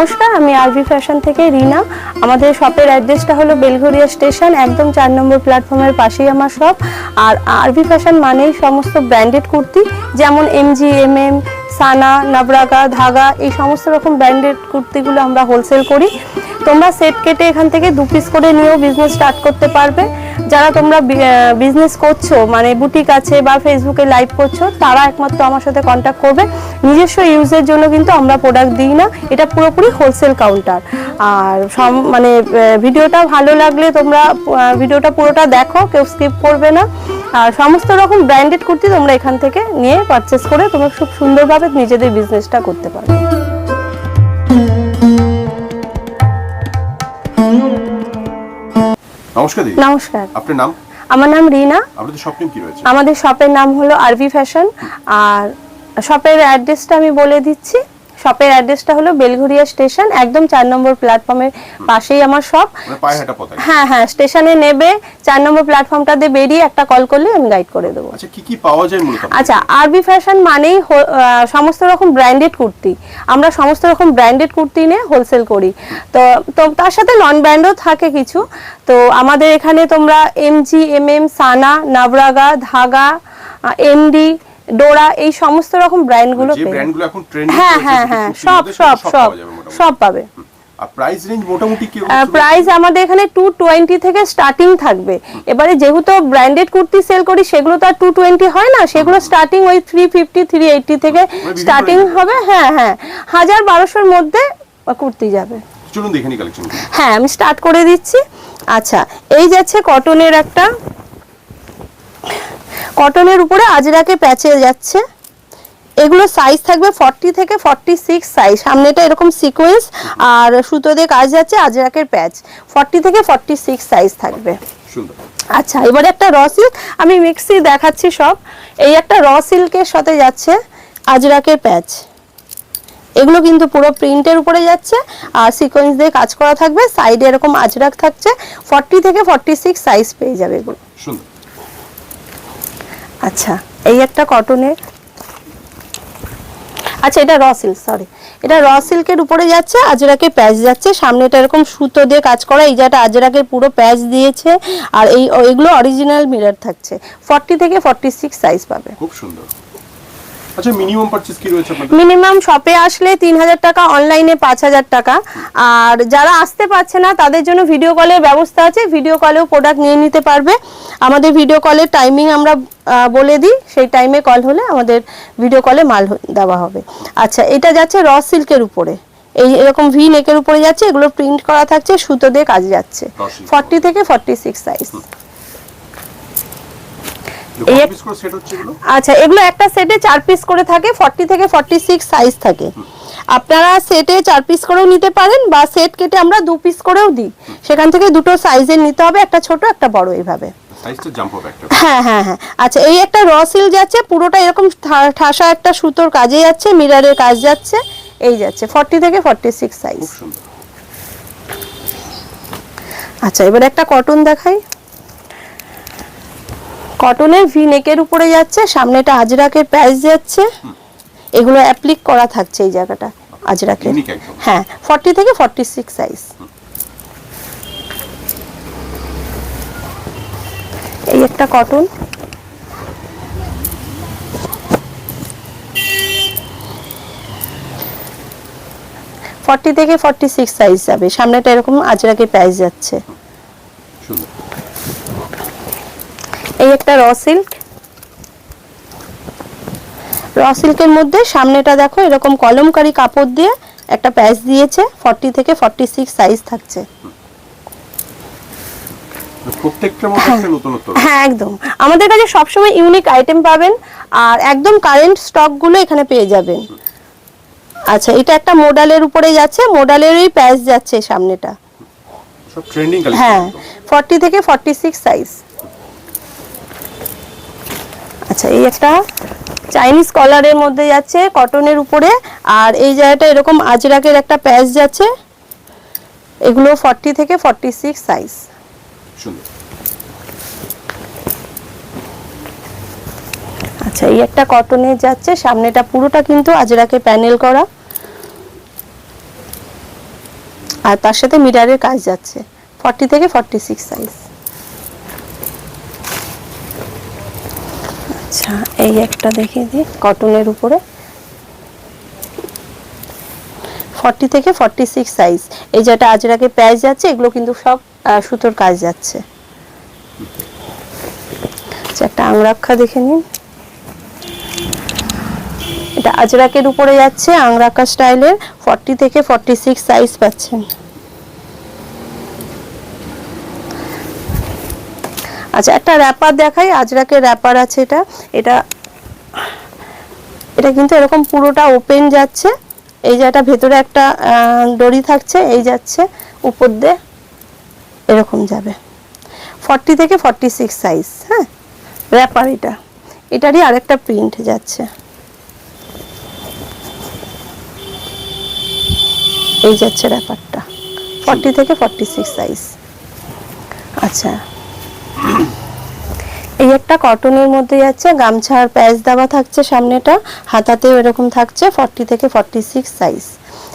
নমস্কার, আমি RV fashion থেকে রিনা। আমাদের শপের অ্যাড্রেসটা হলো বেলঘরিয়া স্টেশন, একদম 4 নম্বর প্ল্যাটফর্মের পাশেই আমার শপ। আর আরভি ফ্যাশন মানেই সমস্ত ব্র্যান্ডেড কুর্তি, যেমন এমজি, এমএম, সানা, নাবরাগা, ধাগা, এই সমস্ত রকম ব্র্যান্ডেড কুর্তিগুলো আমরা হোলসেল করি। তোমরা সেট কেটে এখান থেকে 2 পিস করে নিয়েও বিজনেস স্টার্ট করতে পারবে। যারা তোমরা বিজনেস করছো, মানে বুটিক আছে বা ফেসবুকে লাইভ করছো, তারা একমাত্র আমার সাথে কন্ট্যাক্ট করবে। নিজস্ব ইউজের জন্য কিন্তু আমরা প্রোডাক্ট দিই না, এটা পুরোপুরি হোলসেল কাউন্টার। আর মানে ভিডিওটা ভালো লাগলে তোমরা ভিডিওটা পুরোটা দেখো, কেউ স্কিপ করবে না। আর সমস্ত রকম ব্র্যান্ডেড কুর্তি তোমরা এখান থেকে নিয়ে পারচেস করে তোমরা খুব সুন্দরভাবে নিজেদের বিজনেসটা করতে পারবে। নমস্কার দিদি। নমস্কার, আপনার নাম? আমার নাম রিনা। আপনাদের শপ নেম কি রয়েছে? আমাদের শপের নাম হলো আরভি ফ্যাশন। আর শপের অ্যাড্রেসটা আমি বলে দিচ্ছি। শপের অ্যাড্রেসটা হলো বেলঘরিয়া স্টেশন, একদম 4 নম্বর প্ল্যাটফর্মের পাশেই আমার শপ। পায়হাটা পথে? হ্যাঁ হ্যাঁ, স্টেশনে নেবে, 4 নম্বর প্ল্যাটফর্মটা দিয়ে বেরিয়ে একটা কল করলে আমি গাইড করে দেবো। আচ্ছা, কি কি পাওয়া যায় মূলত? আচ্ছা, আরভি ফ্যাশন মানেই সমস্ত রকম ব্র্যান্ডেড কুর্তি। আমরা সমস্ত রকম ব্র্যান্ডেড কুর্তি নিয়ে হোলসেল করি। তো তার সাথে নন ব্র্যান্ডও থাকে কিছু। তো আমাদের এখানে তোমরা এমজি, এমএম, সানা, নাবরাগা, ধাগা, এমডি, ডোরা, এই সমস্ত রকম ব্র্যান্ডগুলো যে ব্র্যান্ডগুলো এখন ট্রেন্ডিং হ্যাঁ হ্যাঁ হ্যাঁ, সব পাবে। আর প্রাইস রেঞ্জ মোটামুটি কি? প্রাইস আমাদের এখানে 220 থেকে স্টার্টিং থাকবে। এবারে যেহেতু ব্র্যান্ডেড কুর্তি সেল করি, সেগুলো তো আর 220 হয় না, সেগুলো স্টার্টিং ওই 350 380 থেকে স্টার্টিং হবে। হ্যাঁ হ্যাঁ, 1000-1200 মধ্যে কুর্তি যাবে। চলুন দেখে নি কালেকশন। হ্যাঁ, আমি স্টার্ট করে দিচ্ছি। আচ্ছা, এই যাচ্ছে কটনের একটা, কটনের উপরে আজরাকে প্যাচে যাচ্ছে। এগুলো সাইজ থাকবে 40 থেকে 46 সাইজ। সামনেটা এরকম সিকোয়েন্স আর সুতো দিয়ে কাজ যাচ্ছে, আজরাকের প্যাচ 40 থেকে 46 সাইজ থাকবে। সুন্দর। আচ্ছা, এবারে একটা র সিল্ক আমি মিক্সি দেখাচ্ছি সব। এই একটা র সিল্কের সাথে যাচ্ছে আজরাকের প্যাচ। এগুলো কিন্তু পুরো প্রিন্টের উপরে যাচ্ছে আর সিকোয়েন্স দিয়ে কাজ করা থাকবে। সাইডে এরকম আজরাক থাকছে। 40 থেকে 46 সাইজ পেয়ে যাবে এগুলো। সুন্দর। আচ্ছা, এই একটা কটনের, আচ্ছা এটা র সিল্ক, সরি, এটা র সিল্কের উপরে যাচ্ছে, আজরাকে প্যাচ যাচ্ছে। সামনেটা এরকম সুতো দিয়ে কাজ করা, এই যেটা আজরাকের পুরো প্যাচ দিয়েছে। আর এইগুলো অরিজিনাল মিরর থাকছে। 40 থেকে 46 সাইজ পাবে। খুব সুন্দর। আচ্ছা, মিনিমাম পারচেজ কি রয়েছে আপনাদের? মিনিমাম শপে আসলে 3000 টাকা, অনলাইনে 5000 টাকা। আর যারা আসতে পারছে না তাদের জন্য ভিডিও কলের ব্যবস্থা আছে, ভিডিও কলেও প্রোডাক্ট নিয়ে নিতে পারবে। আমাদের ভিডিও কলের টাইমিং আমরা বলে দিই, সেই টাইমে কল হলে আমাদের ভিডিও কলে মাল দেওয়া হবে। আচ্ছা, এটা যাচ্ছে র সিল্কের উপরে, এই এরকম ভি নেকের উপরে যাচ্ছে। এগুলো প্রিন্ট করা থাকছে, সুতো দিয়ে কাজ যাচ্ছে। 40 থেকে 46 সাইজ। আচ্ছা, এগুলো একটা সেটে 4 পিস করে থাকে, 40 থেকে 46 সাইজ থাকে। আপনারা সেটে 4 পিস করেও নিতে পারেন বা সেট কেটে আমরা 2 পিস করেও দিই। সেখান থেকে দুটো সাইজের নিতে হবে, একটা ছোট একটা বড়, এইভাবে। সাইজটা জাম্প হবে একটা। হ্যাঁ হ্যাঁ হ্যাঁ। আচ্ছা, এই একটা র সিল্ক যাচ্ছে, পুরোটা এরকম ঠাসা একটা সুতোর কাজে যাচ্ছে, মিররের কাজ যাচ্ছে। এই যাচ্ছে 40 থেকে 46 সাইজ। খুব সুন্দর। আচ্ছা, এবার একটা কটন দেখাই। কটনের ভি নেকের উপরে যাচ্ছে, সামনেটা আজরাকের প্যাচ যাচ্ছে। এগুলো অ্যাপ্লিক করা থাকছে এই জায়গাটা আজরাকের। হ্যাঁ, 40 থেকে 46 সাইজ। এই একটা কটন, ফর্টি থেকে 46 সাইজ যাবে। সামনেটা এরকম আজরাকের প্যাচ যাচ্ছে। এই একটা র সিল্ক, র সিল্কের মধ্যে সামনেটা দেখো এরকম কলমকারী কাপড় দিয়ে একটা প্যাচ দিয়েছে। 40 থেকে 46 সাইজ থাকছে। প্রত্যেকটার মধ্যে একটা নতুনত্ব। হ্যাঁ, একদম। আমাদের কাছে সবসময় ইউনিক আইটেম পাবেন আর একদম কারেন্ট স্টকগুলো এখানে পেয়ে যাবেন। আচ্ছা, এটা একটা মডেলের উপরে যাচ্ছে, মডেলেরই প্যাচ যাচ্ছে সামনেটা। সব ট্রেন্ডিং কালেকশন। হ্যাঁ, 40 থেকে 46 সাইজ। আচ্ছা, এই একটা চাইনিজ কলারের মধ্যে যাচ্ছে, কটনের উপরে। আর এই জায়গাটা এরকম আজরাকের একটা প্যাচ যাচ্ছে। এগুলো 40 থেকে 46 সাইজ। সুন্দর। আচ্ছা, এই একটা কটনের যাচ্ছে, সামনেটা পুরোটা কিন্তু আজরাকে প্যানেল করা। আর তার সাথে মিরারের কাজ যাচ্ছে, 40 থেকে 46 সাইজ। আচ্ছা, এই একটা দেখিয়ে দিই কটনের উপরে, 40 থেকে 46 সাইজ। এই যেটা আজরাকে প্যাচ যাচ্ছে, এগুলো কিন্তু সব সুতোর কাজ যাচ্ছে। আচ্ছা, একটা আংরাক্ষা দেখে নিন, এটা আজরাকের উপরে যাচ্ছে, আংরাক্ষা স্টাইলের, 40 থেকে 46 সাইজ পাচ্ছেন। আচ্ছা, একটা র্যাপার দেখাই, আজরাকের র্যাপার আছে এটা। এটা এটা কিন্তু এরকম পুরোটা ওপেন যাচ্ছে, এই যে এটা ভেতরে একটা দড়ি থাকছে, এই যাচ্ছে উপর দিয়ে এরকম যাবে, 40 থেকে 46 সাইজ। হ্যাঁ, র্যাপার এটা, এটারই আরেকটা প্রিন্ট যাচ্ছে, এই যাচ্ছে র্যাপারটা, 40 থেকে 46 সাইজ। আচ্ছা, এই একটা কটনের মধ্যে যাচ্ছে, গামছার প্যাচ দেওয়া থাকছে, সামনেটা হাতাতেও এরকম থাকছে, 40 থেকে 46 সাইজ।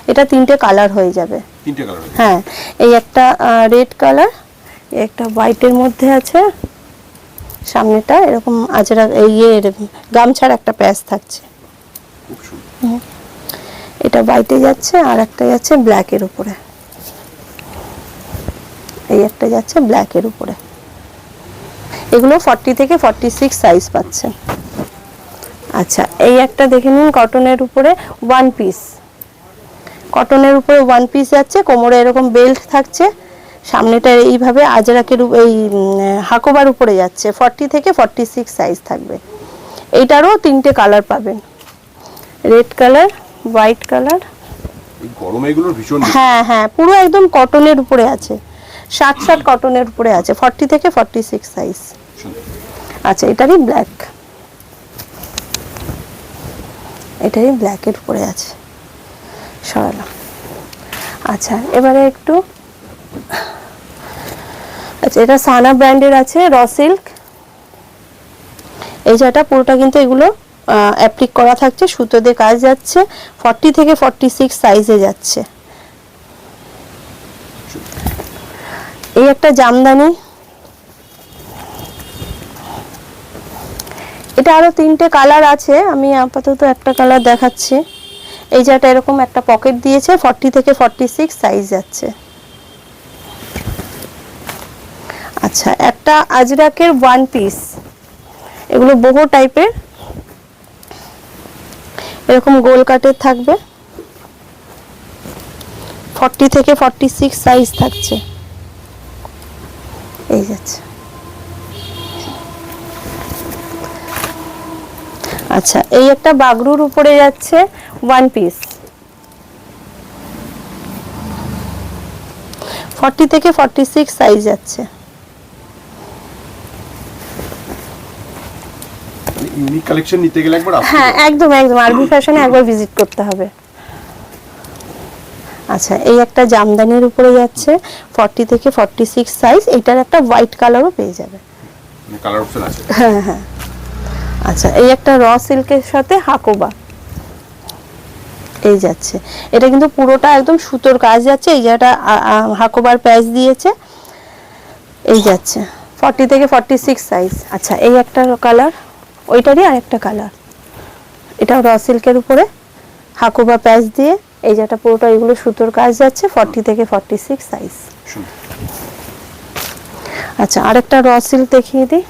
এটা 3টে কালার হয়ে যাবে। 3টে কালার? হ্যাঁ, এই একটা রেড কালার, একটা হোয়াইটের মধ্যে আছে, সামনেটা এরকম আজরা গামছার একটা প্যাচ থাকছে, খুব সুন্দর। এটা হোয়াইটে যাচ্ছে, আর একটা যাচ্ছে ব্ল্যাকের উপরে, এই একটা যাচ্ছে ব্ল্যাকের উপরে। এগুলো 40 থেকে 46 সাইজ পাচ্ছেন। আচ্ছা, এই একটা দেখে নিন কটনের উপরে ওয়ান পিস, কটনের উপরে ওয়ান পিস যাচ্ছে, কোমরে এরকম বেল্ট থাকছে, সামনেটা এইভাবে আজরাকের এই হাকোবার উপরে যাচ্ছে, 40 থেকে 46 সাইজ থাকবে। এইটারও 3টে কালার পাবেন, রেড কালার, হোয়াইট কালার। এই গরমে এগুলোর ভীষণ। হ্যাঁ হ্যাঁ, পুরো একদম কটনের উপরে আছে, 60 কটনের উপরে আছে, 40 থেকে 46 সাইজ। আচ্ছা, এটারই ব্ল্যাক, এটারই ব্ল্যাকের উপরে আছে, সরালাম। আচ্ছা, এবারে একটু, আচ্ছা এটা সানা ব্র্যান্ডের আছে, র সিল্ক। এই যেটা পুরোটা কিন্তু এগুলো অ্যাপ্লিক করা থাকছে, সুতো দিয়ে কাজ যাচ্ছে, 40 থেকে 46 সাইজে যাচ্ছে। এই একটা জামদানি, এটা আরো 3টে কালার আছে, আমি আপাতত একটা কালার দেখাচ্ছি। এই যেটা এরকম একটা পকেট দিয়েছে, 40 থেকে 46 সাইজ যাচ্ছে। আচ্ছা, একটা আজরাকের ওয়ান পিস, এগুলো বহু টাইপের, এরকম গোল কাটের থাকবে, 40 থেকে 46 সাইজ থাকছে, এই যাচ্ছে। আচ্ছা, এই একটা বাগরুর উপরে যাচ্ছে ওয়ান পিস, 40 থেকে 46 সাইজ যাচ্ছে। ইউনিক কালেকশন নিতে গেলে একবার আসতে হ্যাঁ, হবে। একদম একদম, আরবি ফ্যাশনে একবার ভিজিট করতে হবে। আচ্ছা, এই একটা জামদানির উপরে যাচ্ছে, 40 থেকে 46 সাইজ, এটার একটা হোয়াইট কালারও পেয়ে যাবে, মানে কালার অপশন আছে। হ্যাঁ হ্যাঁ। আচ্ছা, এই একটা র সিল্কের সাথে হাকোবা, এই যাচ্ছে, এটা কিন্তু পুরোটা একদম সুতোর কাজ যাচ্ছে, এই যেটা হাকোবার প্যাচ দিয়েছে, এই যাচ্ছে, 40 থেকে 46 সাইজ। আচ্ছা, এই একটা কালার, ওইটারই আরেকটা কালার, এটাও র সিল্কের উপরে হাকোবা প্যাচ দিয়ে, এই যেটা পুরোটা এগুলো সুতোর কাজ যাচ্ছে, 40 থেকে 46 সাইজ। আচ্ছা, আরেকটা র সিল্ক দেখিয়ে দিই,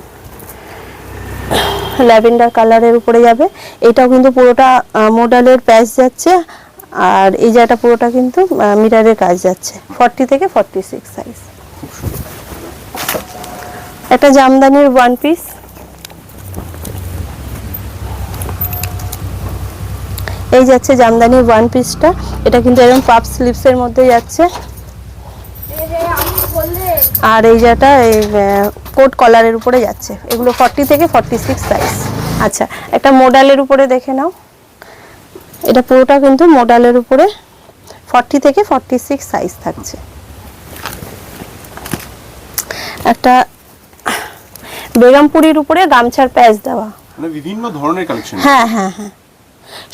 ল্যাভেন্ডার কালারের উপরে যাবে, এটাও কিন্তু পুরোটা মডেলের প্যাচ যাচ্ছে, আর এই যেটা পুরোটা কিন্তু মিরারের কাজ যাচ্ছে, 40 থেকে 46 সাইজ। একটা জামদানির ওয়ান পিস, এই যাচ্ছে জামদানির ওয়ান পিসটা, এটা কিন্তু এরকম পাপ স্লিভসের মধ্যে যাচ্ছে, আর এই যেটা কোট কলারের উপরে যাচ্ছে, এগুলো 40 থেকে 46 সাইজ। আচ্ছা, একটা মডেলের উপরে দেখে নাও, এটা পুরোটা কিন্তু মডেলের উপরে, 40 থেকে 46 সাইজ থাকছে। একটা বেগমপুরির উপরে গামছার প্যাচ দেওয়া, মানে বিভিন্ন ধরনের কালেকশন। হ্যাঁ হ্যাঁ হ্যাঁ,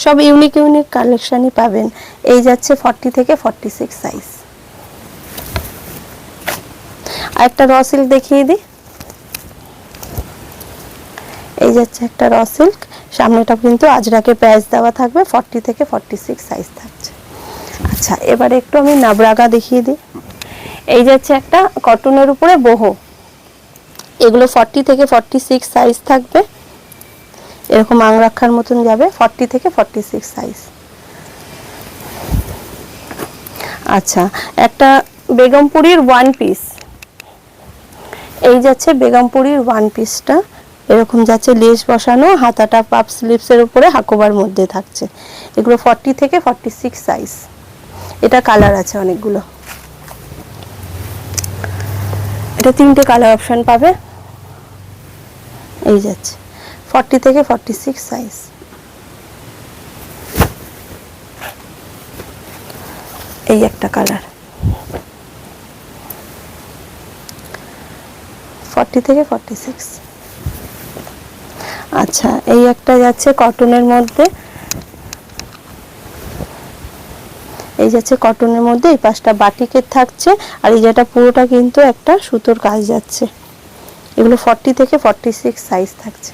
সব ইউনিক ইউনিক কালেকশনই পাবেন। এই যাচ্ছে 40 থেকে 46 সাইজ। একটা র সিল্ক দেখিয়ে দিই। এই যাচ্ছে একটা র সিল্ক, সামনেটা কিন্তু আজরাকে প্যাচ দেওয়া থাকবে, 40 থেকে 46 সাইজ থাকছে। আচ্ছা, এবারে একটু আমি নাবরাগা দেখিয়ে দিই। এই যাচ্ছে একটা কটনের উপরে boho, এগুলো 40 থেকে 46 সাইজ থাকবে, এরকম আংরাক্ষার মতন যাবে, 40 থেকে 46 সাইজ। আচ্ছা, একটা বেগমপুরীর ওয়ান পিস, এই যাচ্ছে বেগমপুরীর ওয়ান পিসটা, এরকম যাচ্ছে লেস বসানো, হাতাটা পাপ স্লিভসের উপরে হাকোবার মধ্যে থাকছে, এগুলো 40 থেকে 46 সাইজ। এটা কালার আছে অনেকগুলো, এটা 3টে কালার অপশন পাবে। এই যাচ্ছে 40 থেকে 46 সাইজ। এই একটা কালার 40 থেকে 46। আচ্ছা, এই একটা যাচ্ছে কটনের মধ্যে, এই যাচ্ছে কটনের মধ্যে, এই পাশটা বাটিকের থাকছে, আর এই যেটা পুরোটা কিন্তু একটা সুতোর কাজ যাচ্ছে, এগুলো 40 থেকে 46 সাইজ থাকছে।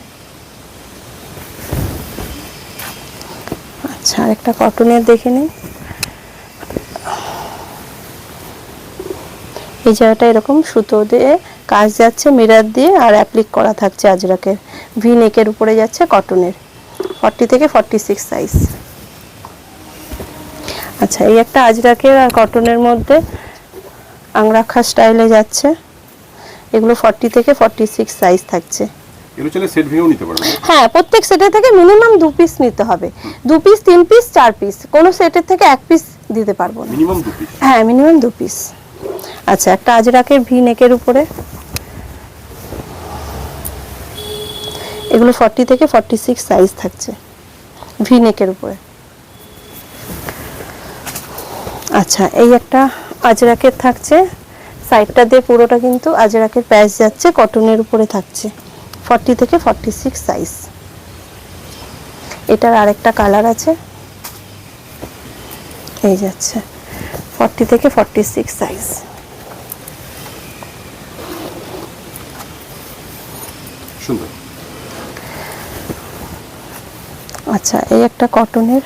আচ্ছা, আর একটা কটনের দেখে নিই। এই জায়গাটা এরকম সুতো দিয়ে কাজ যাচ্ছে, মিরর দিয়ে, আর অ্যাপ্লিক করা থাকছে আজরাকের, ভি নেকের উপরে যাচ্ছে, কটনের, 40 থেকে 46 সাইজ। আচ্ছা, এই একটা আজরাকের আর কটনের মধ্যে আংরাখা স্টাইলে যাচ্ছে, এগুলো 40 থেকে 46 সাইজ থাকছে। এগুলো চলে সেট ভেঙেও নিতে পারবে? হ্যাঁ, প্রত্যেক সেটে থেকে মিনিমাম 2 পিস নিতে হবে, 2 পিস, 3 পিস, 4 পিস, কোনো সেটের থেকে 1 পিস দিতে পারবো না। Minimum 2 piece? হ্যাঁ, মিনিমাম 2 পিস। আচ্ছা, একটা আজরাকের ভি নেকের উপরে, এগুলো 40 থেকে 46 সাইজ থাকছে, ভি নেকের উপরে। আচ্ছা, এই একটা আজরাকের থাকছে, সাইডটা দিয়ে পুরোটা কিন্তু আজরাকের প্যাচ যাচ্ছে, কটনের উপরে থাকছে, 40 থেকে 46 সাইজ। এটার আরেকটা কালার আছে, এই যাচ্ছে 40 থেকে 46 সাইজ। সুন্দর। আচ্ছা, এই একটা কটনের,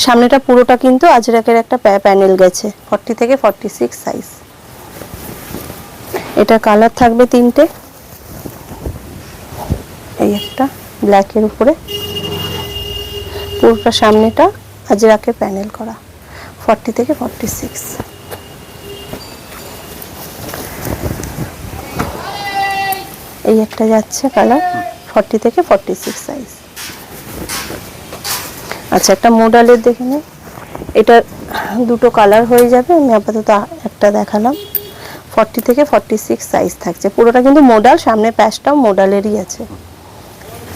সামনেটা পুরোটা কিন্তু আজরাকের একটা প্যানেল গেছে, 40 থেকে 46 সাইজ। এটা কালার থাকবে 3টে, এই একটা ব্ল্যাকের উপরে, পুরোটা সামনেটা আজরাকের প্যানেল করা, 40 থেকে 46। এই একটা যাচ্ছে কালার, 40 থেকে 46 সাইজ। আচ্ছা, একটা মোডালের দেখে নিই, এটা 2টো কালার হয়ে যাবে, আমি আপাতত একটা দেখালাম, 40 থেকে 46 সাইজ থাকছে, পুরোটা কিন্তু মোডাল, সামনে প্যাচটাও মোডালেরই আছে।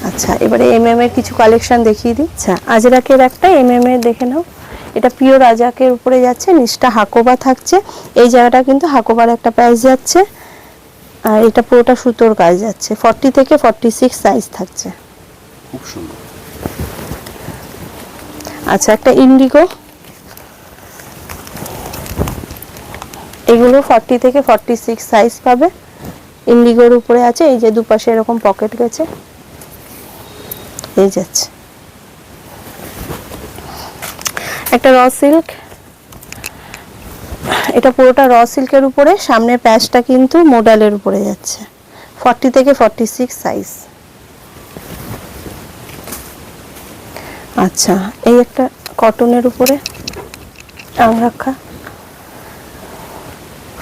আচ্ছা, এবারে এমএম এর কিছু কালেকশন দেখিয়ে দিই। আচ্ছা, আজরাকের একটা এমএম এর দেখে নাও, এটা পিওর আজরাকের উপরে যাচ্ছে, নিচটা হাকোবা থাকছে, এই জায়গাটা কিন্তু হাকোবার একটা প্যাচ যাচ্ছে, আর এটা পুরোটা সুতোর কাজ যাচ্ছে, 40 থেকে 46 সাইজ থাকছে। খুব সুন্দর। আচ্ছা, একটা ইন্ডিগো, এগুলো 40 থেকে 46 সাইজ পাবে, ইন্ডিগোর উপরে আছে, এই যে দুপাশে এরকম পকেট গেছে, এই যাচ্ছে একটা র সিল্ক, এটা পুরোটা র সিল্কের উপরে, সামনে প্যাচটা কিন্তু মোডালের উপরে যাচ্ছে, 40 থেকে 46 সাইজ। আচ্ছা, এই একটা কটনের উপরে আংরাখা,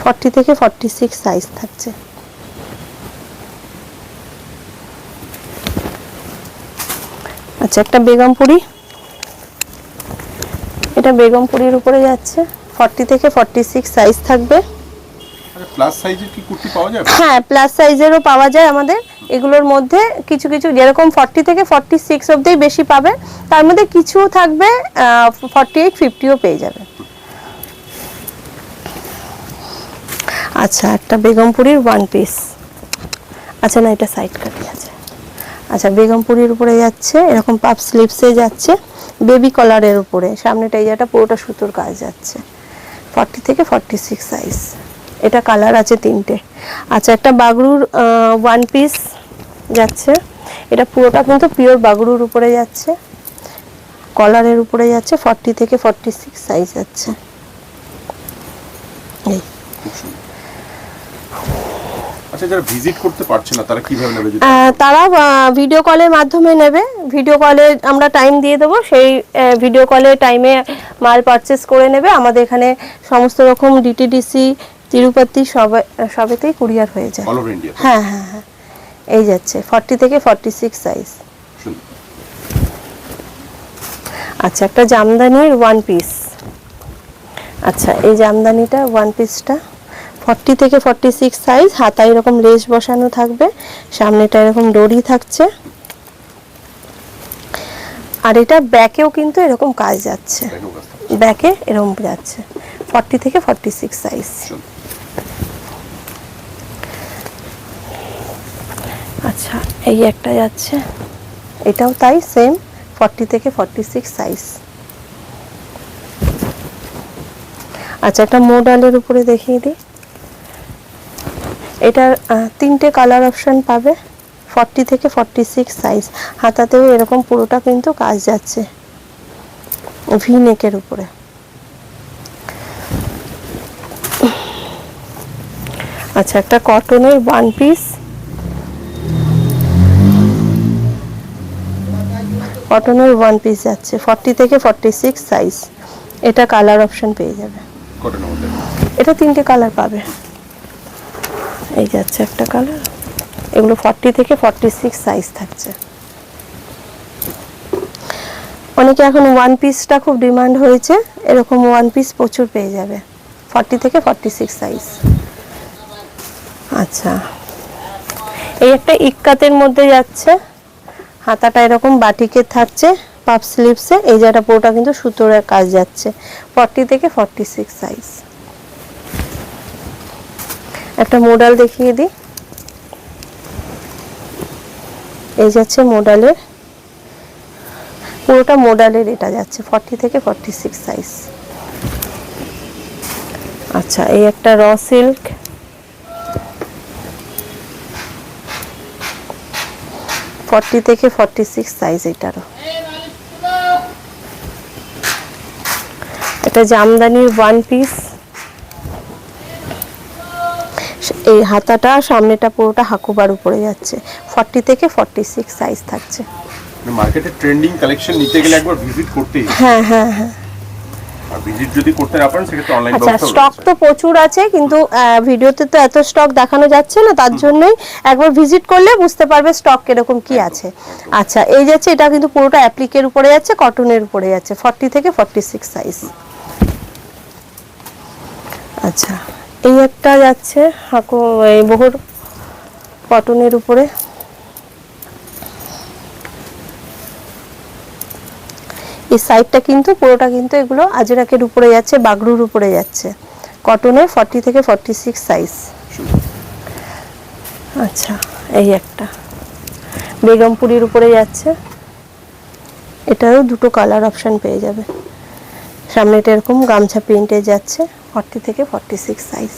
40 থেকে 46 সাইজ থাকছে। আচ্ছা, একটা বেগমপুরি, এটা বেগমপুরির উপরে যাচ্ছে, 40 থেকে 46 সাইজ থাকবে। আচ্ছা, প্লাস সাইজের কি কুর্তি পাওয়া যাবে? হ্যাঁ, প্লাস সাইজেরও পাওয়া যায় আমাদের, এগুলোর মধ্যে কিছু কিছু যেরকম 40 থেকে 46 অবধি বেশি পাবে, তার মধ্যে কিছু থাকবে 48, 50ও পেয়ে যাবে। আচ্ছা, একটা বেগমপুরির ওয়ান পিস, আচ্ছা না, এটা সাইড কাটি আছে। আচ্ছা, বেগমপুরির উপরে যাচ্ছে, এরকম পাপ স্লিভসে যাচ্ছে, বেবি কলারের উপরে, সামনেটা এই জায়গাটা পুরোটা সুতোর কাজ যাচ্ছে, 40 থেকে 46 সাইজ। এটা কালার আছে 3টে। আচ্ছা, একটা বাগরুর ওয়ান পিস যাচ্ছে, এটা পুরোটা কিন্তু পিওর বাগরুর উপরে যাচ্ছে, কলারের উপরে যাচ্ছে, 40 থেকে 46 সাইজ যাচ্ছে। এই আচ্ছা, যারা ভিজিট করতে পারছে না তারা কিভাবে নেবে? তারা ভিডিও কলের মাধ্যমে নেবে। ভিডিও কলে আমরা টাইম দিয়ে দেবো, সেই ভিডিও কলে টাইমে মাল পারচেস করে নেবে। আমাদের এখানে সমস্ত রকম ডিটিডিসি, তিরুপতি সবেতেই কুরিয়ার হয়ে যায়। All over India? হ্যাঁ হ্যাঁ হ্যাঁ, এই যাচ্ছে 40 থেকে 46 সাইজ। আচ্ছা, একটা জামদানির ওয়ান পিস। আচ্ছা, এই জামদানিটা ওয়ান পিসটা 40 থেকে 46 সাইজ, হাতায় এরকম লেস বসানো থাকবে, সামনেটা এরকম ডোরি থাকছে, আর এটা ব্যাকেও কিন্তু এরকম কাজ যাচ্ছে, ব্যাকে এরকম যাচ্ছে, 40 থেকে 46 সাইজ। আচ্ছা, এই একটা যাচ্ছে, এটাও তাই সেম, 40 থেকে 46 সাইজ। আচ্ছা, একটা মডেলের উপরে দেখিয়ে দিই, এটার 3টে কালার অপশন পাবে, 40 থেকে 46 সাইজ, হাতাতেও এরকম পুরোটা কিন্তু কাজ যাচ্ছে, ভি নেকের উপরে। আচ্ছা, একটা কটনের ওয়ান পিস, কটনের ওয়ান পিস যাচ্ছে 40 থেকে 46 সাইজ, এটা কালার অপশন পেয়ে যাবে। এটা 3টে কালার পাবে, এই যাচ্ছে একটা কালার, এগুলো 40 থেকে 46 সাইজ থাকছে। অনেকে এখন ওয়ান পিসটা খুব ডিমান্ড হয়েছে, এরকম ওয়ান পিস প্রচুর পেয়ে যাবে, 40 থেকে 46 সাইজ। আচ্ছা, এই একটা ইক্কাতের মধ্যে যাচ্ছে, হাতাটা এরকম বাটিকের থাকছে, পাপ স্লিভসে, এই জায়গাটা পুরোটা কিন্তু সুতোর কাজ যাচ্ছে, 40 থেকে 46 সাইজ। একটা মডেল দেখিয়ে দিই, এই যাচ্ছে মডেলের, পুরোটা মডেলের এটা যাচ্ছে 40 থেকে 46 সাইজ। আচ্ছা, এই একটা র সিল্ক, ফর্টি থেকে 46 সাইজ এটারও। এটা জামদানির ওয়ান পিস, এই হাতাটা সামনেটা পুরোটা হাকুবার উপরে যাচ্ছে, 40 থেকে 46 সাইজ থাকছে। মার্কেটে ট্রেন্ডিং কালেকশন নিতে গেলে একবার ভিজিট করতেই হবে। হ্যাঁ হ্যাঁ হ্যাঁ, আর ভিজিট যদি করতে না পারেন সেক্ষেত্রে অনলাইন আচ্ছা, ব্যবস্থা স্টক তো প্রচুর আছে, কিন্তু ভিডিওতে তো এত স্টক দেখানো যাচ্ছে না, তার জন্যই একবার ভিজিট করলে বুঝতে পারবে স্টক কিরকম কি আছে। আচ্ছা, এই যাচ্ছে, এটা কিন্তু পুরোটা অ্যাপ্লিকের উপরে যাচ্ছে, কটনের উপরে যাচ্ছে, 40 থেকে 46 সাইজ। আচ্ছা, এই একটা যাচ্ছে এই বহর কটনের উপরে, এই সাইডটা কিন্তু পুরোটা কিন্তু এগুলো আজরাকের উপরে যাচ্ছে, বাগরুর উপরে যাচ্ছে, কটনের 40 থেকে 46 সাইজ। আচ্ছা, এই একটা বেগমপুরির উপরে যাচ্ছে, এটারও 2টো কালার অপশন পেয়ে যাবে, সামনেটা এরকম গামছা প্রিন্টে যাচ্ছে, 40 থেকে 46 সাইজ।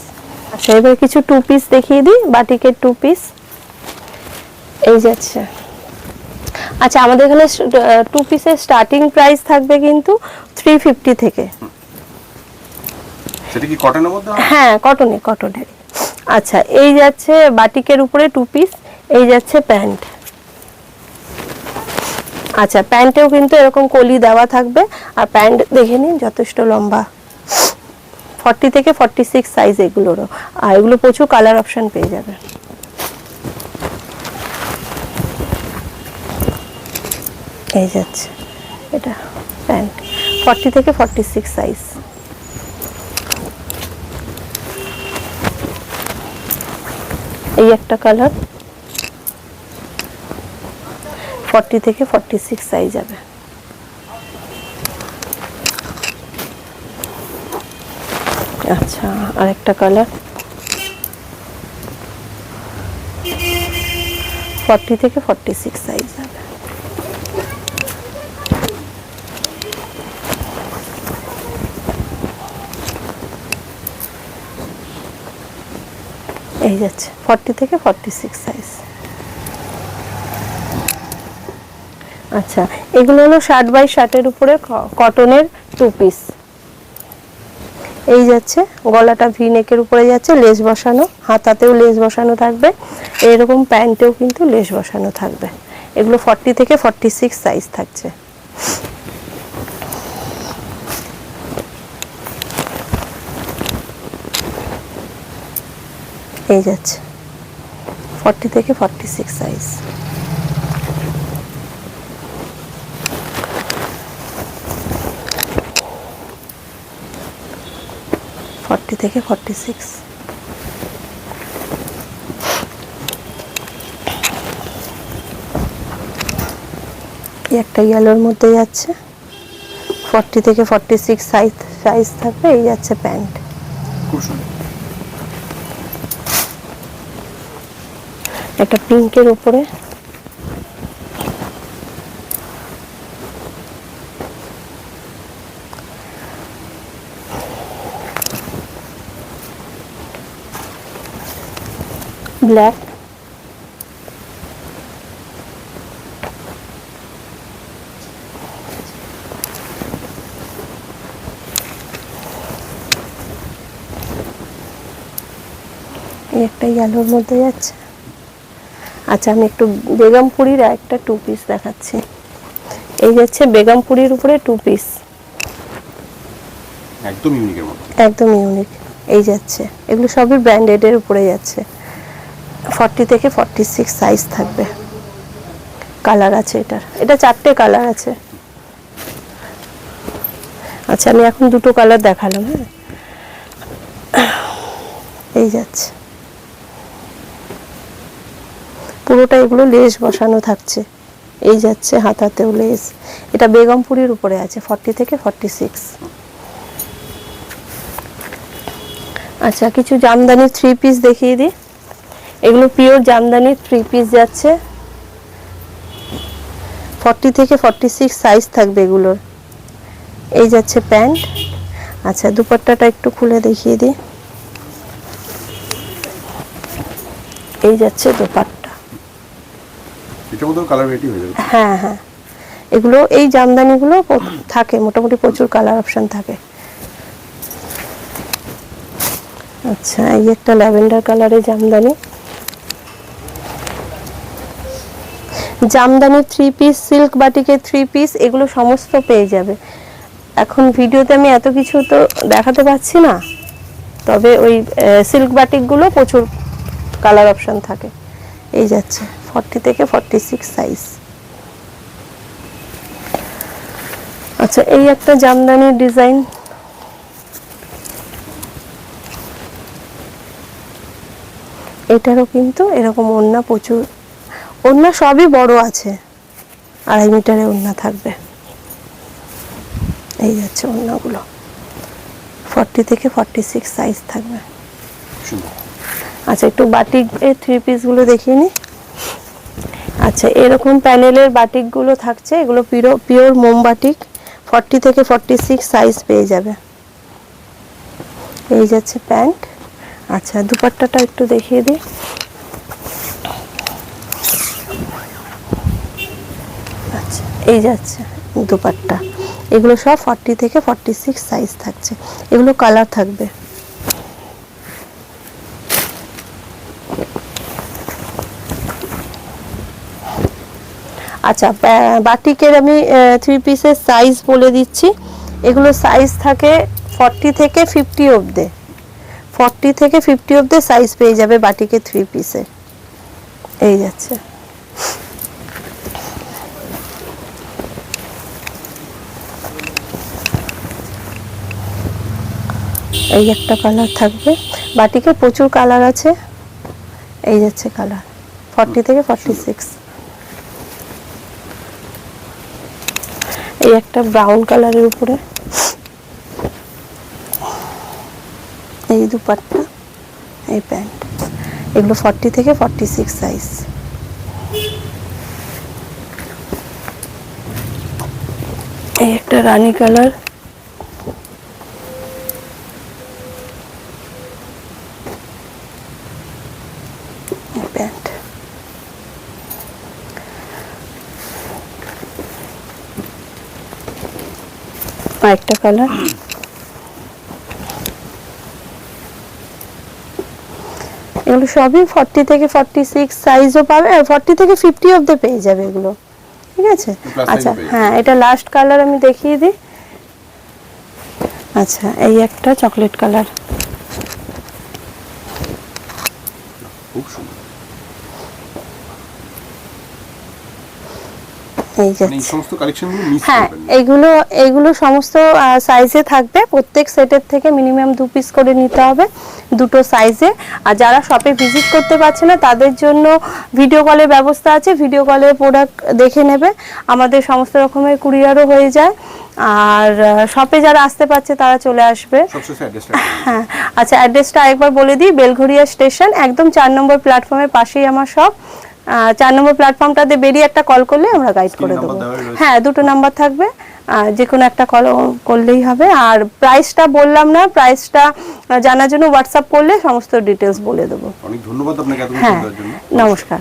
আচ্ছা, এবার কিছু টু পিস দেখিয়ে দিই, বাটিকের টু পিস, এই যাচ্ছে। আচ্ছা, আমাদের এখানে টু পিসের স্টার্টিং প্রাইস থাকবে কিন্তু 350 থেকে। সেটা কি কটনের মধ্যে? হ্যাঁ, কটনের। আচ্ছা, এই যাচ্ছে বাটিকের উপরে টু পিস, এই যাচ্ছে প্যান্ট। আচ্ছা, প্যান্টেও কিন্তু এরকম কলি দেওয়া থাকবে, আর প্যান্ট দেখে নিন যথেষ্ট লম্বা, 40 থেকে 46 সাইজ এগুলোরও, আর এগুলো প্রচুর কালার অপশন পেয়ে যাবে। এই যাচ্ছে এটা প্যান্ট, 40 থেকে 46 সাইজ। এই একটা কালার, 40 থেকে 46 সাইজ যাবে। আচ্ছা, আরেকটা কালার, 40 থেকে 46 সাইজ হবে। এই যাচ্ছে 40 থেকে 46 সাইজ। আচ্ছা, এগুলো হলো 60 বাই 60-এর উপরে কটনের 2 পিস। এই যাচ্ছে, গলাটা ভি নেকের উপরে যাচ্ছে, লেস বসানো, হাতাতেও লেস বসানো থাকবে, এরকম প্যান্টেও কিন্তু লেস বসানো থাকবে। এগুলো 40 থেকে 46 সাইজ থাকছে। এই যাচ্ছে 40 থেকে 46 সাইজ। থেকে 46। একটা ইয়েলোর মধ্যে যাচ্ছে, 40 থেকে 46 সাইজ থাকবে। এই যাচ্ছে প্যান্ট। খুব সুন্দর। একটা পিঙ্কের উপরে, ব্ল্যাক, একটা ইয়েলোর মধ্যে যাচ্ছে। আচ্ছা, আমি একটু বেগমপুরীর একটা 2 পিস দেখাচ্ছি। এই যাচ্ছে বেগমপুরীর উপরে 2 পিস, একদম ইউনিকের মতো, একদম ইউনিক। এই যাচ্ছে, এগুলো সবই ব্র্যান্ডেডের উপরে যাচ্ছে। 40 থেকে 46 সাইজ থাকবে। কালার আছে এটা 4টে কালার আছে। আচ্ছা, আমি এখন 2টো কালার দেখালাম। হ্যাঁ, এই যাচ্ছে, পুরোটা এগুলো লেস বসানো থাকছে। এই যাচ্ছে, হাতাতেও লেস। এটা বেগমপুরীর উপরে আছে, 40 থেকে 46। আচ্ছা, কিছু জামদানি 3 পিস দেখিয়ে দিই। এগুলো পিওর জামদানি 3 পিস যাচ্ছে, 40 থেকে 46 সাইজ থাকবে এগুলোর। এই যাচ্ছে প্যান্ট। আচ্ছা, দুপাট্টাটা একটু খুলে দেখিয়ে দিই। এই যাচ্ছে দোপাট্টা। এটার মধ্যে কালার ভ্যারাইটি হয়ে যাবে। হ্যাঁ হ্যাঁ, এগুলো এই জামদানিগুলো থাকে মোটামুটি, প্রচুর কালার অপশন থাকে। আচ্ছা, এই একটা ল্যাভেন্ডার কালারের জামদানি। জামদানি 3 পিস, সিল্ক বাটিকের 3 পিস, এগুলো সমস্ত পেয়ে যাবে। এখন ভিডিওতে আমি এত কিছু তো দেখাতে পাচ্ছি না, তবে ওই সিল্ক বাটিকগুলো প্রচুর কালার অপশন থাকে। এই যাচ্ছে 40 থেকে 46 সাইজ। আচ্ছা, এই একটা জামদানির ডিজাইন। এটারও কিন্তু এরকম ওড়না, প্রচুর ওড়না, সবই বড় আছে, 2.5 মিটারের ওড়না থাকবে। এই যাচ্ছে ওড়নাগুলো, 40 থেকে 46 সাইজ থাকবে। আচ্ছা, একটু বাটিক এই 3 পিসগুলো দেখিয়ে নি। আচ্ছা, এরকম প্যানেলের বাটিকগুলো থাকছে, এগুলো পিওর মোম বাটিক, 40 থেকে 46 সাইজ পেয়ে যাবে। এই যাচ্ছে প্যান্ট। আচ্ছা, দুপাট্টাটা একটু দেখিয়ে দিই। আচ্ছা, এই যাচ্ছে দুপাট্টা। এগুলো সব 40 থেকে 46 সাইজ থাকছে। এগুলো কালার থাকবে। আচ্ছা, বাটিকের আমি 3 পিসের সাইজ বলে দিচ্ছি। এগুলো সাইজ থাকে 40 থেকে 50 অবধি। 40 থেকে 50 অবধি সাইজ পেয়ে যাবে বাটিকের 3 পিসে। এই যাচ্ছে, এই একটা কালার থাকবে। বাটিকে প্রচুর কালার আছে। এই যাচ্ছে কালার, 40 থেকে 46। এই একটা ব্রাউন কালারের উপরে, এই দুপাট্টা, এই প্যান্ট, এগুলো 40 থেকে 46 সাইজ। এই একটা রানী কালার, প্যান্ট। আরেকটা কালার, এগুলো সবই 40 থেকে 46 সাইজও পাবে, 40 থেকে 50 অবধি পেয়ে যাবে এগুলো, ঠিক আছে। Plus size আচ্ছা ও পেয়ে হ্যাঁ, এটা লাস্ট কালার আমি দেখিয়ে দিই। আচ্ছা, এই একটা চকলেট কালার, খুব সুন্দর। এই যে মানে এই সমস্ত কালেকশনগুলো মিস হ্যাঁ, করবেন না। এইগুলো সমস্ত সাইজে থাকবে। প্রত্যেক সেটের থেকে মিনিমাম 2 পিস করে নিতে হবে, দুটো সাইজে। আর যারা শপে ভিজিট করতে পারছে না তাদের জন্য ভিডিও কলের ব্যবস্থা আছে, ভিডিও কলে প্রোডাক্ট দেখে নেবে। আমাদের সমস্ত রকমের কুরিয়ারও হয়ে যায়। আর শপে যারা আসতে পারছে তারা চলে আসবে। সবশেষে অ্যাড্রেসটা হ্যাঁ, আচ্ছা অ্যাড্রেসটা আরেকবার বলে দিই। বেলঘরিয়া স্টেশন একদম 4 নম্বর প্ল্যাটফর্মের পাশেই আমার শপ। 4 নম্বর প্ল্যাটফর্মটাতে বেরিয়ে একটা কল করলে আমরা গাইড করে নাম্বার দেবো। দেওয়া রয়েছে। হ্যাঁ, দুটো নাম্বার থাকবে, যে কোনো একটা কল করলেই হবে। আর প্রাইসটা বললাম না, প্রাইসটা জানার জন্য হোয়াটসঅ্যাপ করলে সমস্ত ডিটেলস বলে দেবো। অনেক ধন্যবাদ আপনাকে এত কিছু হ্যাঁ, দেওয়ার জন্য। নমস্কার।